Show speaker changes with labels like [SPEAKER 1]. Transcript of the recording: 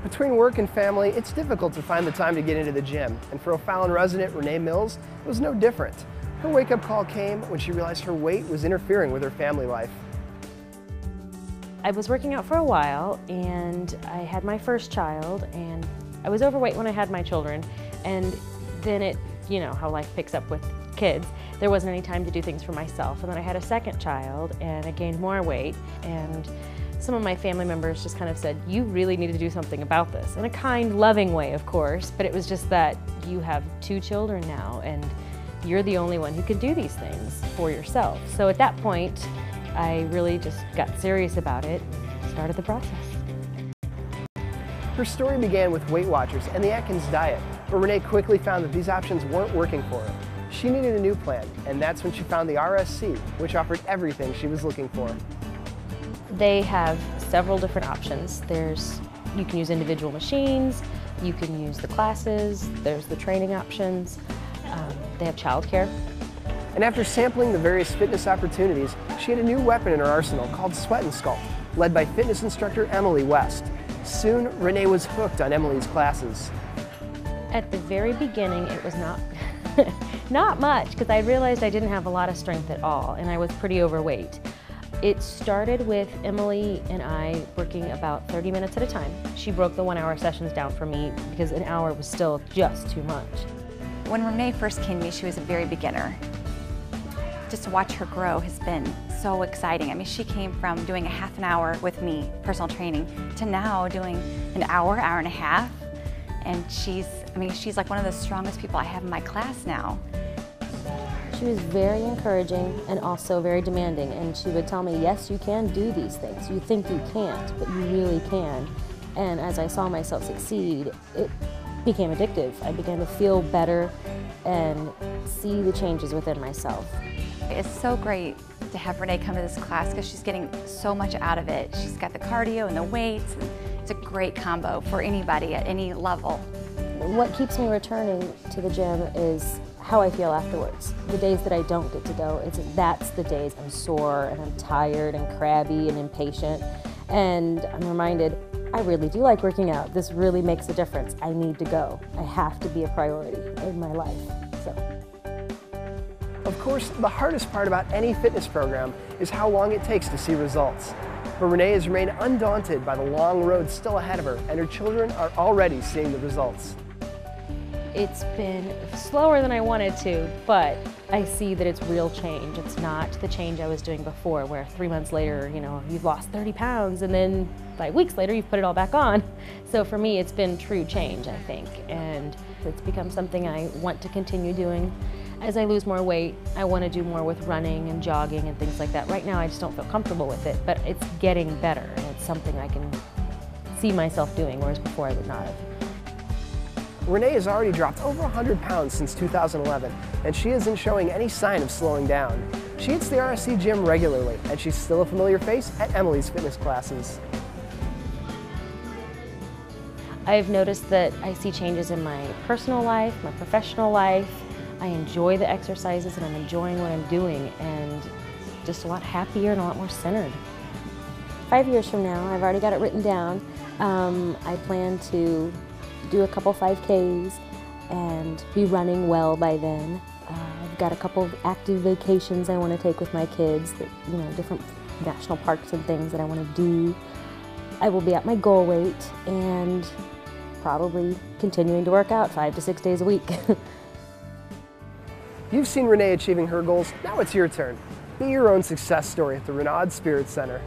[SPEAKER 1] Between work and family, it's difficult to find the time to get into the gym, and for O'Fallon resident Rene Mills, it was no different. Her wake-up call came when she realized her weight was interfering with her family life.
[SPEAKER 2] I was working out for a while, and I had my first child, and I was overweight when I had my children, and then it, you know, how life picks up with kids, there wasn't any time to do things for myself. And then I had a second child, and I gained more weight, and some of my family members just kind of said, you really need to do something about this. In a kind, loving way, of course, but it was just that you have 2 children now, and you're the only one who can do these things for yourself. So at that point, I really just got serious about it, started the process.
[SPEAKER 1] Her story began with Weight Watchers and the Atkins diet, but Rene quickly found that these options weren't working for her. She needed a new plan, and that's when she found the RSC, which offered everything she was looking for.
[SPEAKER 2] They have several different options. You can use individual machines, you can use the classes, there's the training options, they have childcare.
[SPEAKER 1] And after sampling the various fitness opportunities, she had a new weapon in her arsenal called Sweat and Sculpt, led by fitness instructor Emily West. Soon, Rene was hooked on Emily's classes.
[SPEAKER 2] At the very beginning, it was not much, because I realized I didn't have a lot of strength at all, and I was pretty overweight. It started with Emily and I working about 30 minutes at a time. She broke the 1-hour sessions down for me because an hour was still just too much.
[SPEAKER 3] When Rene first came to me, she was a very beginner. Just to watch her grow has been so exciting. I mean, she came from doing a half an hour with me, personal training, to now doing an hour, hour and a half. And she's like one of the strongest people I have in my class now.
[SPEAKER 2] She was very encouraging and also very demanding, and she would tell me, yes, you can do these things. You think you can't, but you really can. And as I saw myself succeed, it became addictive. I began to feel better and see the changes within myself.
[SPEAKER 3] It's so great to have Rene come to this class because she's getting so much out of it. She's got the cardio and the weights. It's a great combo for anybody at any level.
[SPEAKER 2] What keeps me returning to the gym is how I feel afterwards. The days that I don't get to go, that's the days I'm sore and I'm tired and crabby and impatient. And I'm reminded, I really do like working out. This really makes a difference. I need to go. I have to be a priority in my life.
[SPEAKER 1] Of course, the hardest part about any fitness program is how long it takes to see results. But Rene has remained undaunted by the long road still ahead of her, and her children are already seeing the results.
[SPEAKER 2] It's been slower than I wanted to, but I see that it's real change. It's not the change I was doing before, where 3 months later, you know, you've lost 30 pounds, and then 5 weeks later, you've put it all back on. So for me, it's been true change, I think, and it's become something I want to continue doing. As I lose more weight, I want to do more with running and jogging and things like that. Right now, I just don't feel comfortable with it, but it's getting better, and it's something I can see myself doing, whereas before I would not have.
[SPEAKER 1] Rene has already dropped over 100 pounds since 2011, and she isn't showing any sign of slowing down. She hits the RSC gym regularly, and she's still a familiar face at Emily's fitness classes.
[SPEAKER 2] I've noticed that I see changes in my personal life, my professional life. I enjoy the exercises, and I'm enjoying what I'm doing, and just a lot happier and a lot more centered. 5 years from now, I've already got it written down. I plan to do a couple 5Ks and be running well by then. I've got a couple of active vacations I want to take with my kids, that, you know, different national parks and things that I want to do. I will be at my goal weight and probably continuing to work out 5 to 6 days a week.
[SPEAKER 1] You've seen Rene achieving her goals, now it's your turn. Be your own success story at the Rene Spirit Center.